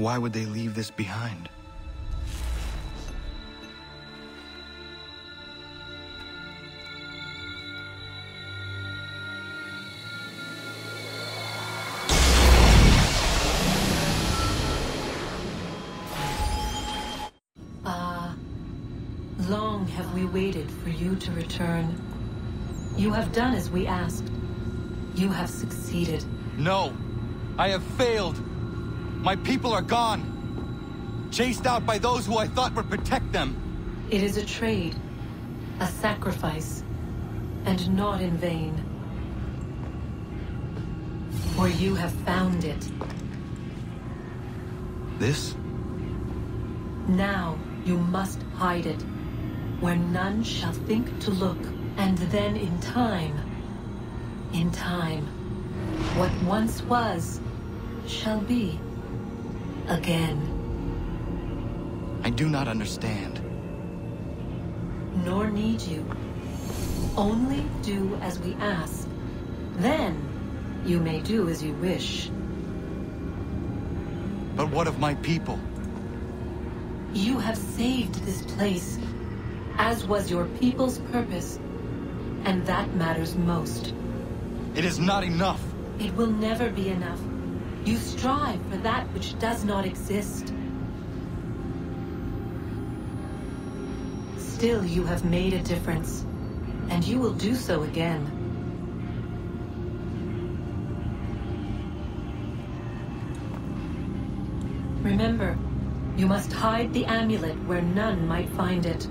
Why would they leave this behind? Long have we waited for you to return. You have done as we asked. You have succeeded. No! I have failed! My people are gone! Chased out by those who I thought would protect them! It is a trade, a sacrifice, and not in vain. For you have found it. This? Now you must hide it, where none shall think to look, and then in time, what once was, shall be, again. I do not understand. Nor need you. Only do as we ask. Then, you may do as you wish. But what of my people? You have saved this place, as was your people's purpose, and that matters most. It is not enough! It will never be enough. You strive for that which does not exist. Still, you have made a difference, and you will do so again. Remember, you must hide the amulet where none might find it.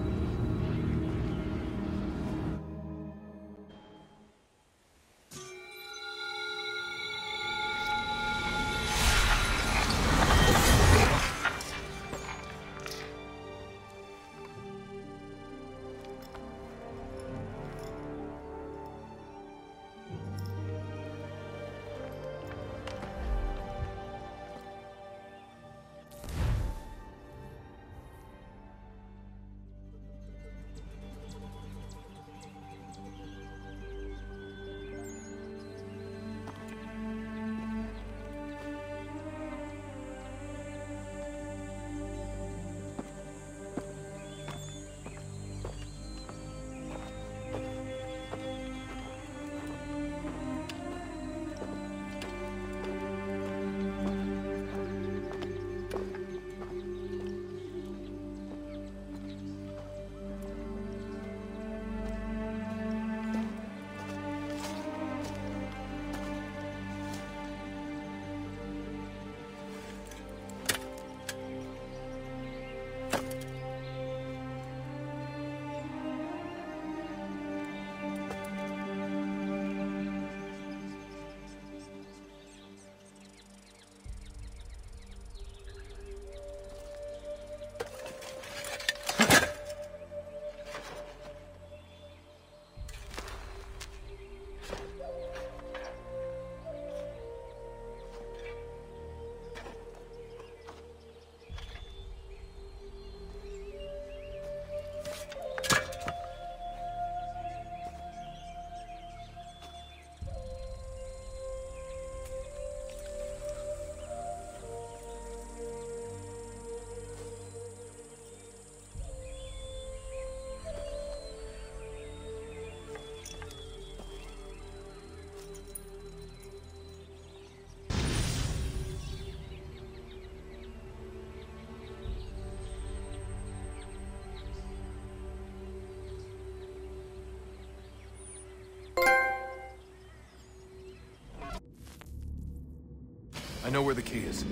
I know where the key is.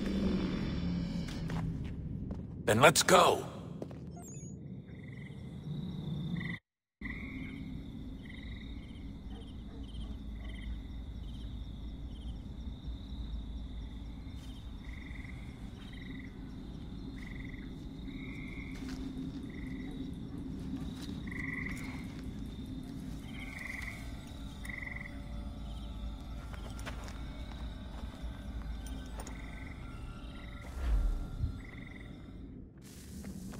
Then let's go!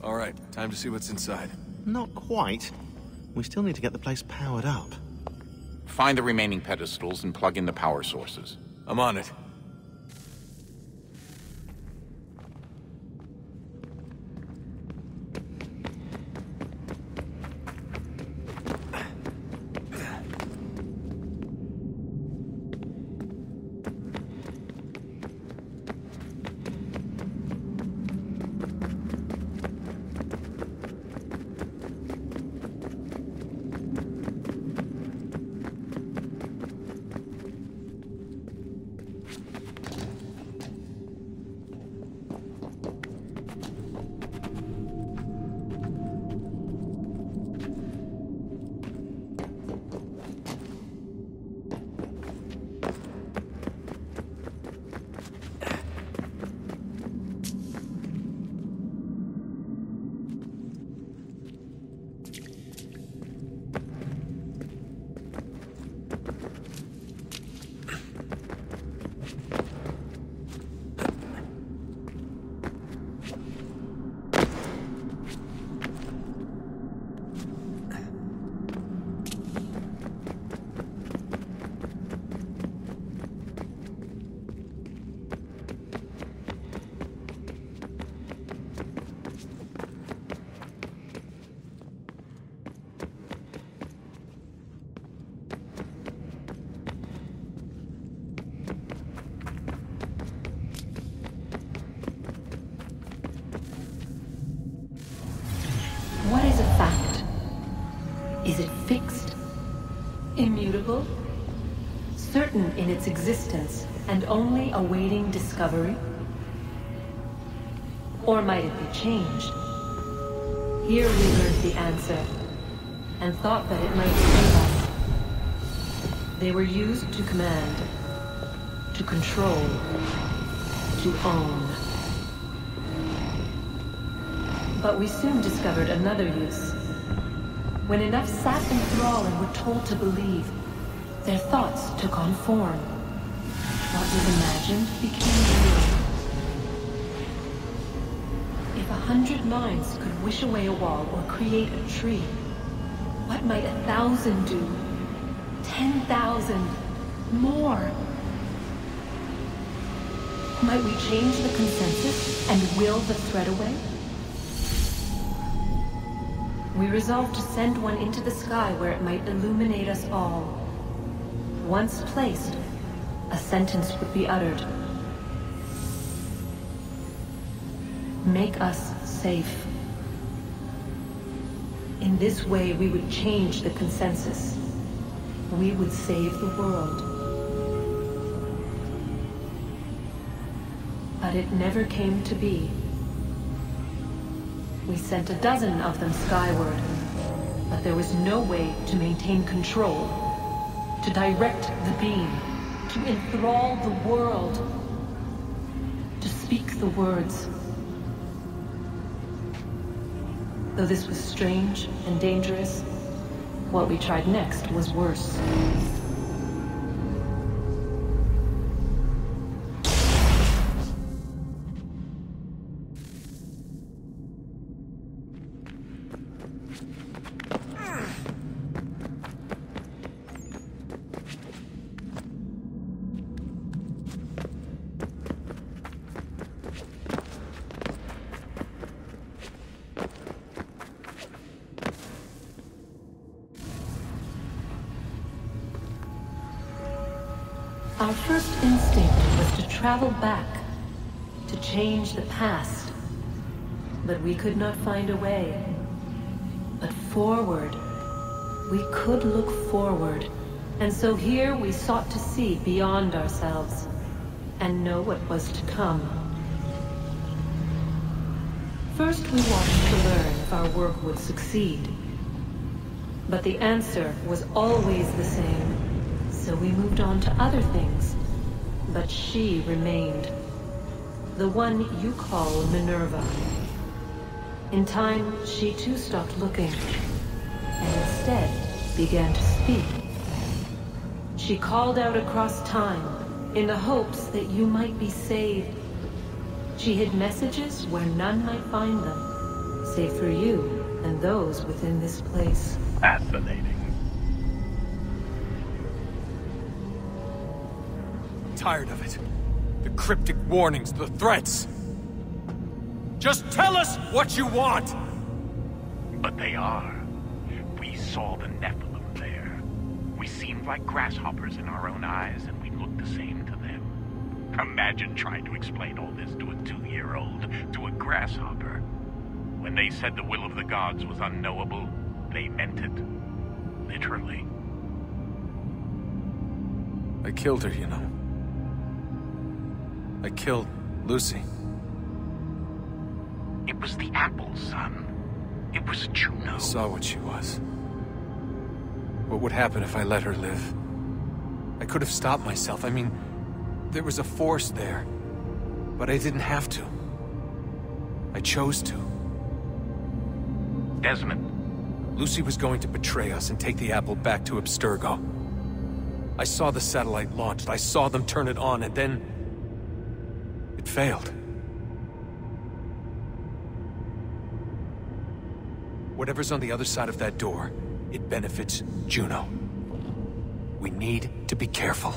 All right, time to see what's inside. Not quite. We still need to get the place powered up. Find the remaining pedestals and plug in the power sources. I'm on it. Immutable? Certain in its existence and only awaiting discovery? Or might it be changed? Here we learned the answer, and thought that it might save us. They were used to command, to control, to own. But we soon discovered another use. When enough sat in thrall and were told to believe, their thoughts took on form. What was imagined became real. If 100 minds could wish away a wall or create a tree, what might 1,000 do? 10,000? More? Might we change the consensus and will the threat away? We resolved to send one into the sky where it might illuminate us all. Once placed, a sentence would be uttered. Make us safe. In this way, we would change the consensus. We would save the world. But it never came to be. We sent a dozen of them skyward, but there was no way to maintain control, to direct the beam, to enthrall the world, to speak the words. Though this was strange and dangerous, what we tried next was worse. Our first instinct was to travel back, to change the past. But we could not find a way. But forward. We could look forward. And so here we sought to see beyond ourselves, and know what was to come. First we watched to learn if our work would succeed. But the answer was always the same. So we moved on to other things, but she remained. The one you call Minerva. In time, she too stopped looking, and instead began to speak. She called out across time, in the hopes that you might be saved. She hid messages where none might find them, save for you and those within this place. Fascinating. Tired of it. The cryptic warnings, the threats. Just tell us what you want! But they are. We saw the Nephilim there. We seemed like grasshoppers in our own eyes, and we looked the same to them. Imagine trying to explain all this to a 2-year-old, to a grasshopper. When they said the will of the gods was unknowable, they meant it. Literally. I killed her, you know. I killed Lucy. It was the apple, son. It was Juno. I saw what she was. What would happen if I let her live? I could have stopped myself. I mean, there was a force there. But I didn't have to. I chose to. Desmond. Lucy was going to betray us and take the apple back to Abstergo. I saw the satellite launched. I saw them turn it on, and then it failed. Whatever's on the other side of that door, it benefits Juno. We need to be careful.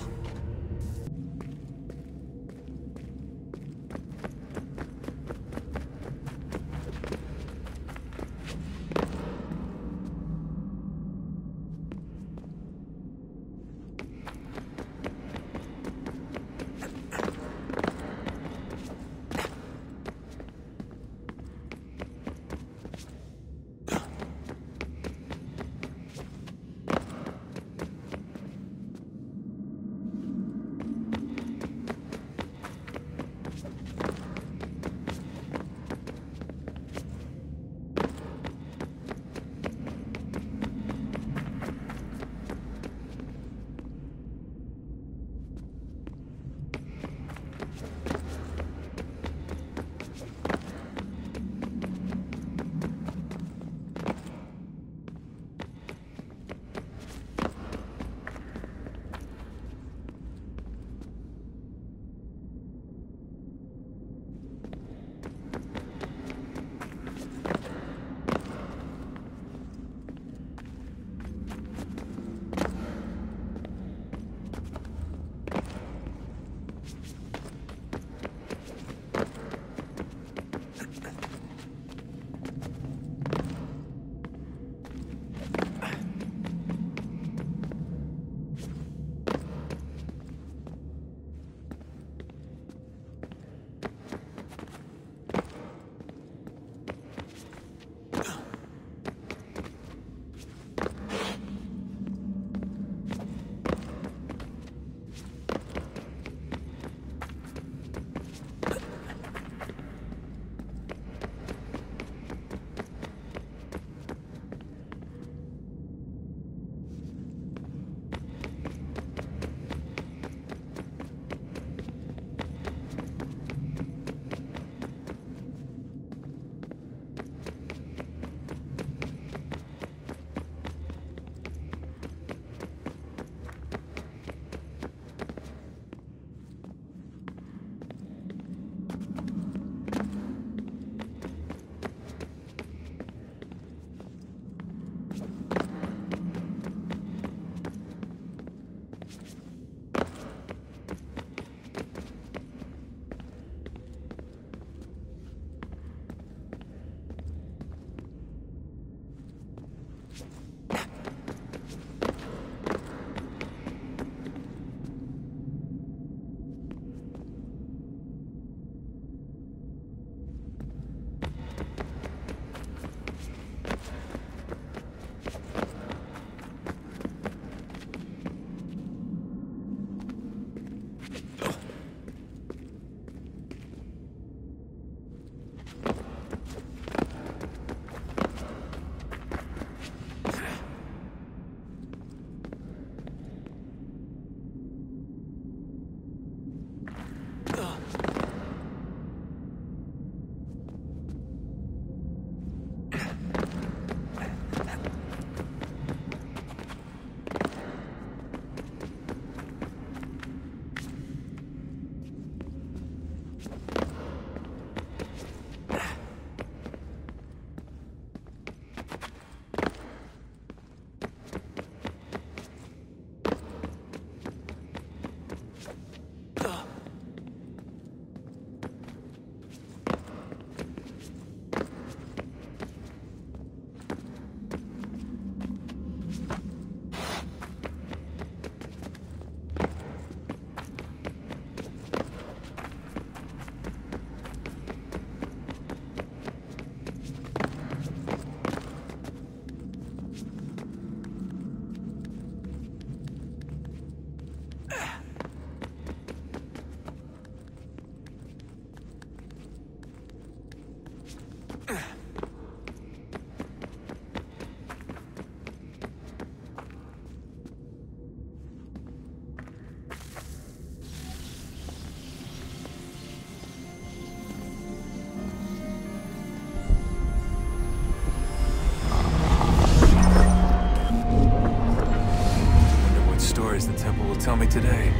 stories the temple will tell me today.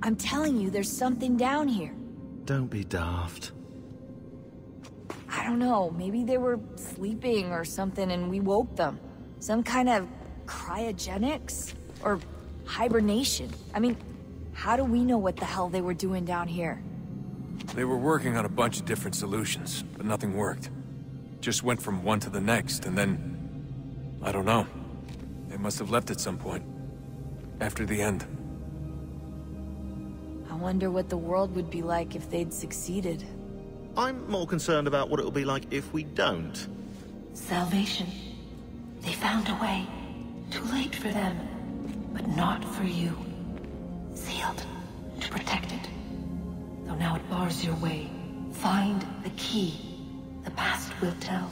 I'm telling you, there's something down here. Don't be daft. I don't know, maybe they were sleeping or something and we woke them. Some kind of cryogenics? Or hibernation. I mean, how do we know what the hell they were doing down here? They were working on a bunch of different solutions, but nothing worked. Just went from one to the next, and then... I don't know. They must have left at some point. After the end. I wonder what the world would be like if they'd succeeded. I'm more concerned about what it'll be like if we don't. Salvation. They found a way. Too late for them, but not for you. Sealed to protect it. Though now it bars your way. Find the key. The past will tell.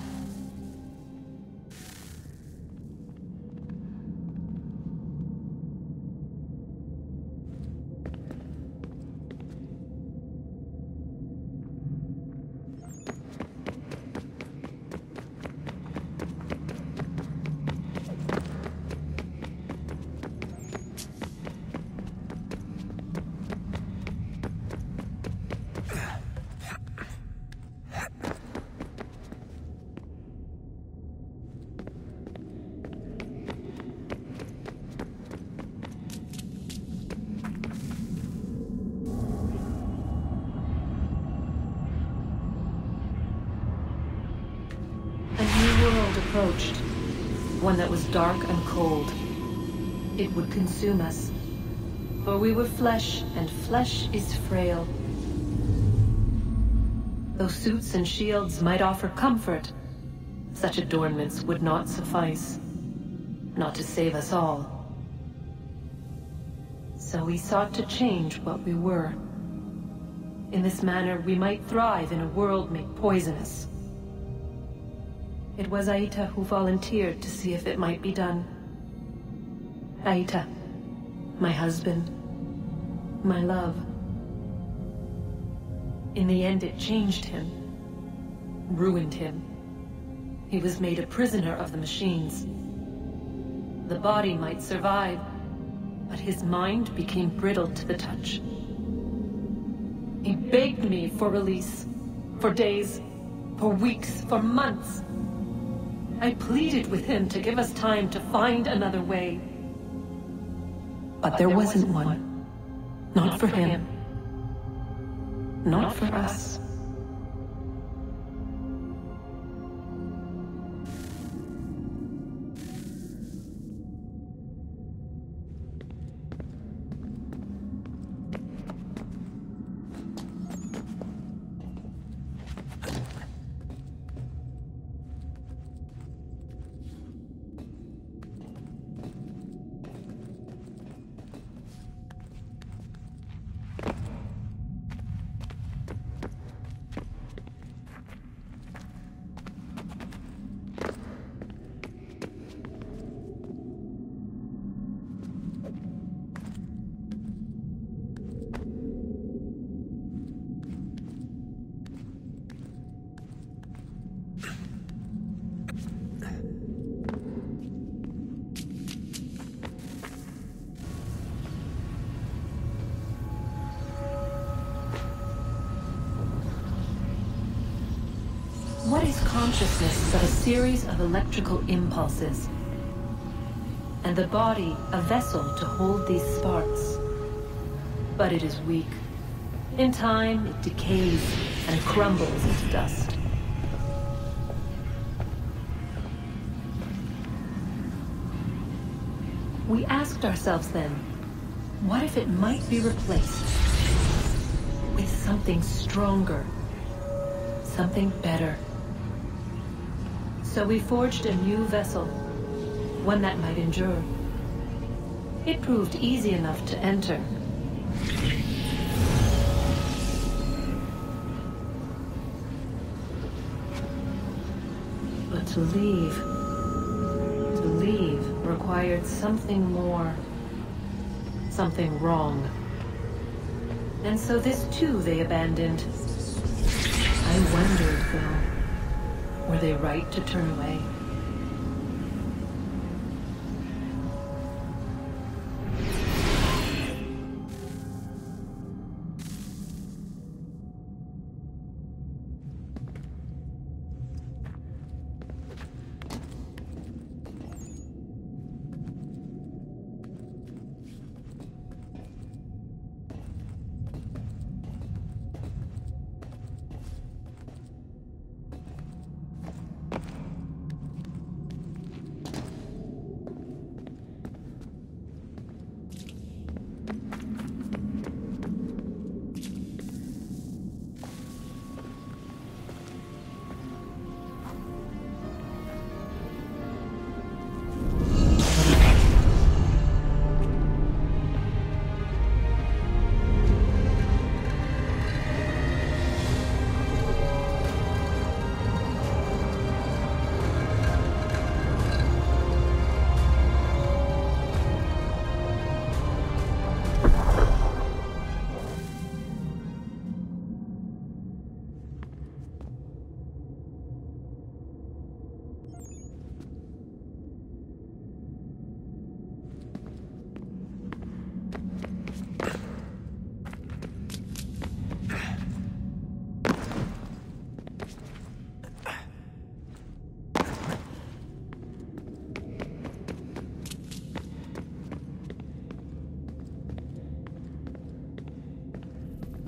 Approached. One that was dark and cold. It would consume us. For we were flesh, and flesh is frail. Though suits and shields might offer comfort, such adornments would not suffice. Not to save us all. So we sought to change what we were. In this manner, we might thrive in a world made poisonous. It was Aita who volunteered to see if it might be done. Aita, my husband, my love. In the end, it changed him, ruined him. He was made a prisoner of the machines. The body might survive, but his mind became brittle to the touch. He begged me for release, for days, for weeks, for months. I pleaded with him to give us time to find another way. But there wasn't one. Not for him. Not for us. consciousness but a series of electrical impulses, and the body a vessel to hold these sparks. But it is weak. In time, it decays and crumbles into dust. We asked ourselves then, what if it might be replaced with something stronger, something better? So we forged a new vessel, one that might endure. It proved easy enough to enter. But to leave required something more, something wrong. And so this too they abandoned. I wondered, though, were they right to turn away?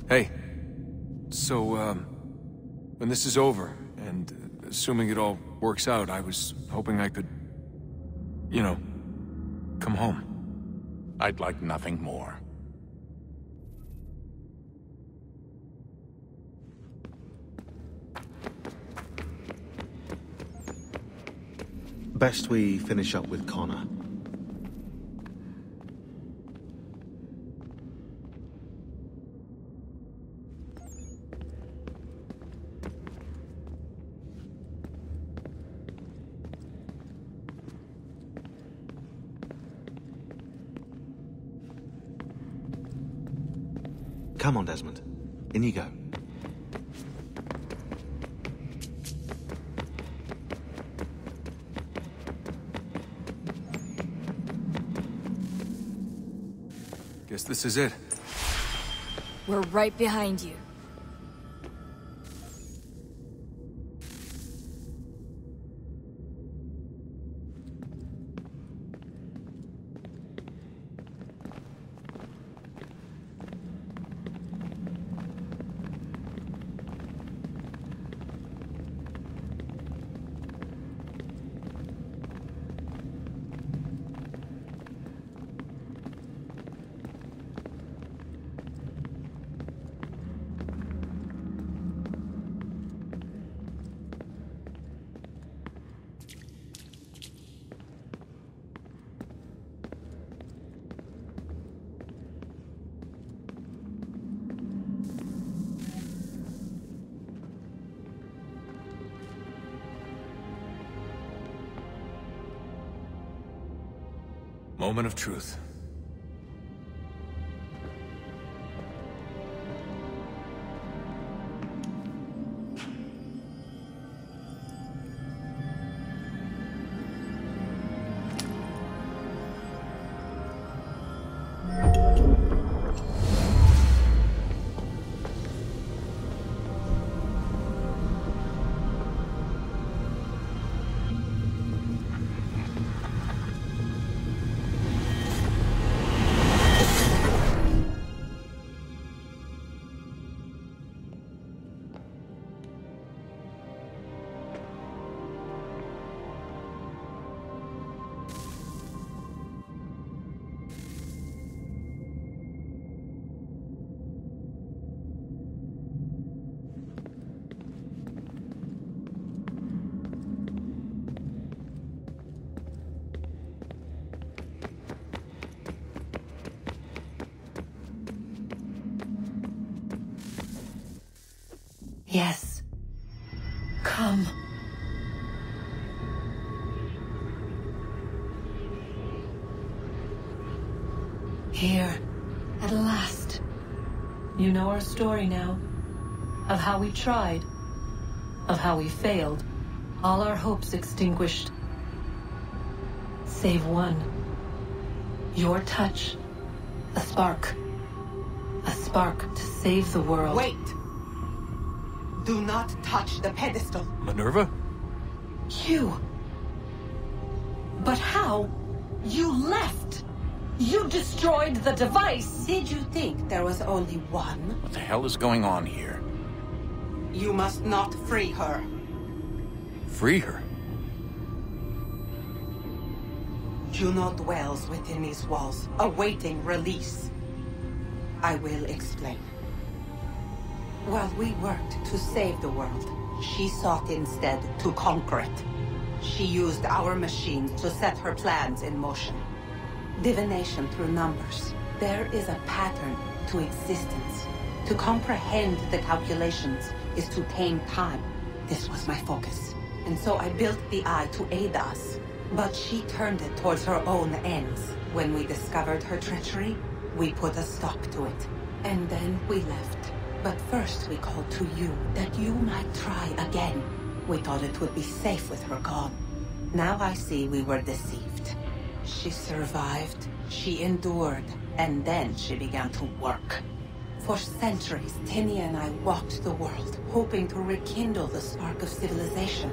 Hey, so, when this is over, and assuming it all works out, I was hoping I could, you know, come home. I'd like nothing more. Best we finish up with Connor. Come on, Desmond. In you go. Guess this is it. We're right behind you. Moment of truth. Yes. Come. Here, at last. You know our story now. Of how we tried. Of how we failed. All our hopes extinguished. Save one. Your touch. A spark. A spark to save the world. Wait! Do not touch the pedestal. Minerva? You. But how? You left! You destroyed the device! Did you think there was only one? What the hell is going on here? You must not free her. Free her? Juno dwells within these walls, awaiting release. I will explain. While we worked to save the world, she sought instead to conquer it. She used our machines to set her plans in motion. Divination through numbers. There is a pattern to existence. To comprehend the calculations is to tame time. This was my focus. And so I built the eye to aid us. But she turned it towards her own ends. When we discovered her treachery, we put a stop to it. And then we left. But first we called to you, that you might try again. We thought it would be safe with her gone. Now I see we were deceived. She survived, she endured, and then she began to work. For centuries, Tinia and I walked the world, hoping to rekindle the spark of civilization.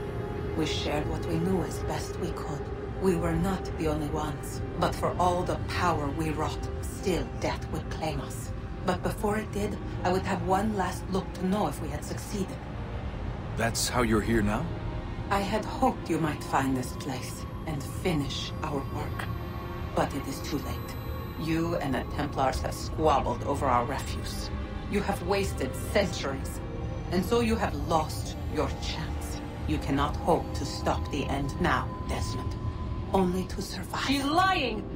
We shared what we knew as best we could. We were not the only ones, but for all the power we wrought, still death would claim us. But before it did, I would have one last look to know if we had succeeded. That's how you're here now? I had hoped you might find this place and finish our work. But it is too late. You and the Templars have squabbled over our refuse. You have wasted centuries, and so you have lost your chance. You cannot hope to stop the end now, Desmond. Only to survive. She's lying!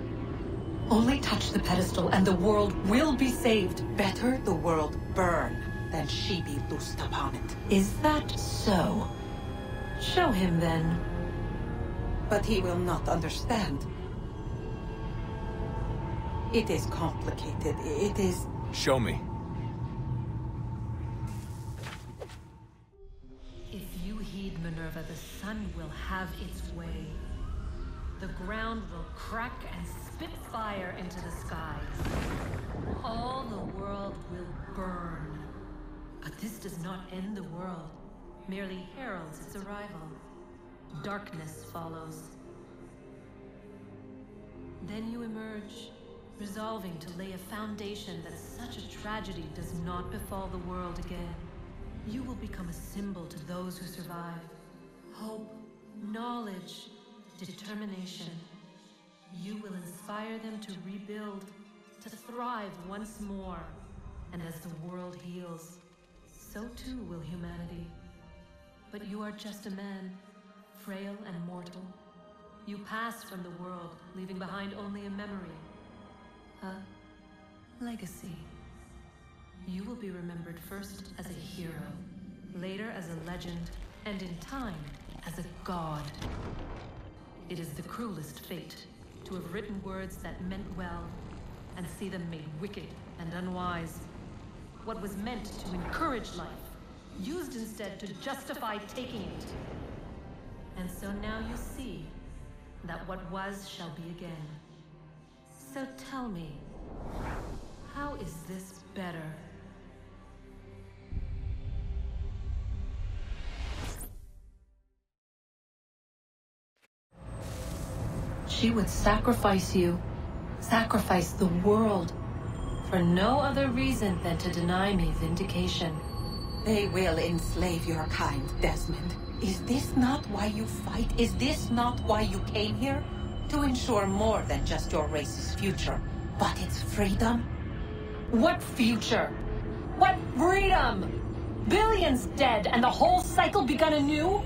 Only touch the pedestal and the world will be saved. Better the world burn than she be loosed upon it. Is that so? Show him then. But he will not understand. It is complicated. It is... Show me. If you heed Minerva, the sun will have its way. The ground will crack and spit fire into the skies. All the world will burn. But this does not end the world, merely heralds its arrival. Darkness follows. Then you emerge, resolving to lay a foundation that such a tragedy does not befall the world again. You will become a symbol to those who survive. Hope, knowledge, determination. You will inspire them to rebuild, to thrive once more. And as the world heals, so too will humanity. But you are just a man, frail and mortal. You pass from the world, leaving behind only a memory. A legacy. You will be remembered first as a hero, later as a legend, and in time, as a god. It is the cruelest fate, to have written words that meant well, and see them made wicked and unwise. What was meant to encourage life, used instead to justify taking it. And so now you see that what was shall be again. So tell me, how is this better? She would sacrifice you, sacrifice the world, for no other reason than to deny me vindication. They will enslave your kind, Desmond. Is this not why you fight? Is this not why you came here? To ensure more than just your race's future, but its freedom? What future? What freedom? Billions dead and the whole cycle begun anew?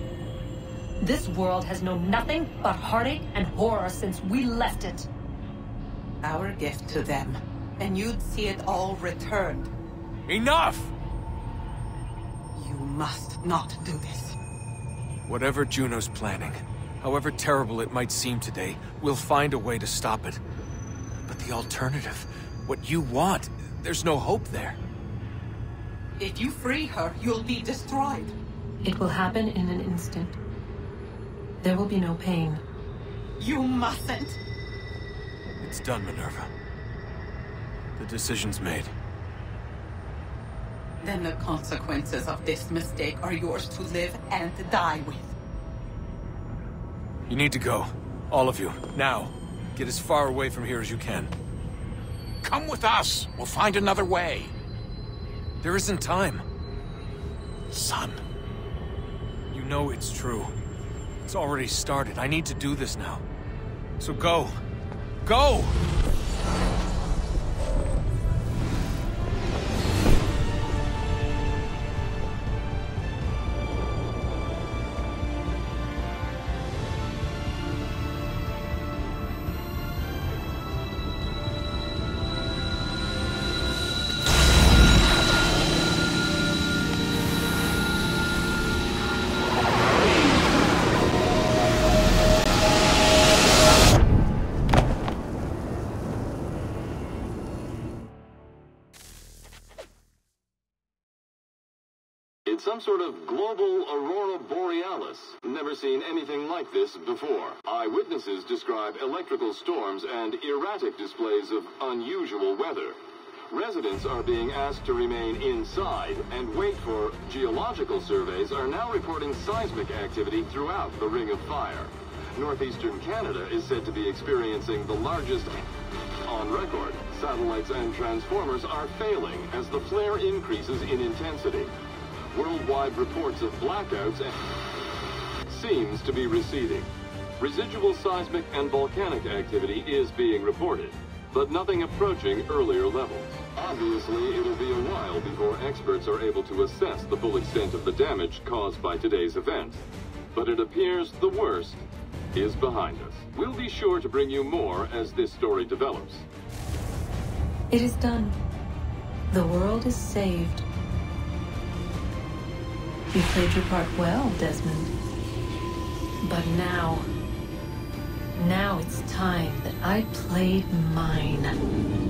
This world has known nothing but heartache and horror since we left it. Our gift to them, and you'd see it all returned. Enough! You must not do this. Whatever Juno's planning, however terrible it might seem today, we'll find a way to stop it. But the alternative, what you want, there's no hope there. If you free her, you'll be destroyed. It will happen in an instant. There will be no pain. You mustn't. It's done, Minerva. The decision's made. Then the consequences of this mistake are yours to live and die with. You need to go. All of you. Now. Get as far away from here as you can. Come with us. We'll find another way. There isn't time. Son. You know it's true. It's already started. I need to do this now. So go. Go! It's some sort of global aurora borealis. Never seen anything like this before. Eyewitnesses describe electrical storms and erratic displays of unusual weather. Residents are being asked to remain inside and wait for geological surveys are now reporting seismic activity throughout the Ring of Fire. Northeastern Canada is said to be experiencing the largest on record. Satellites and transformers are failing as the flare increases in intensity. Worldwide reports of blackouts seems to be receding. Residual seismic and volcanic activity is being reported, but nothing approaching earlier levels. Obviously, it'll be a while before experts are able to assess the full extent of the damage caused by today's event. But it appears the worst is behind us. We'll be sure to bring you more as this story develops. It is done. The world is saved. You played your part well, Desmond. But now it's time that I played mine.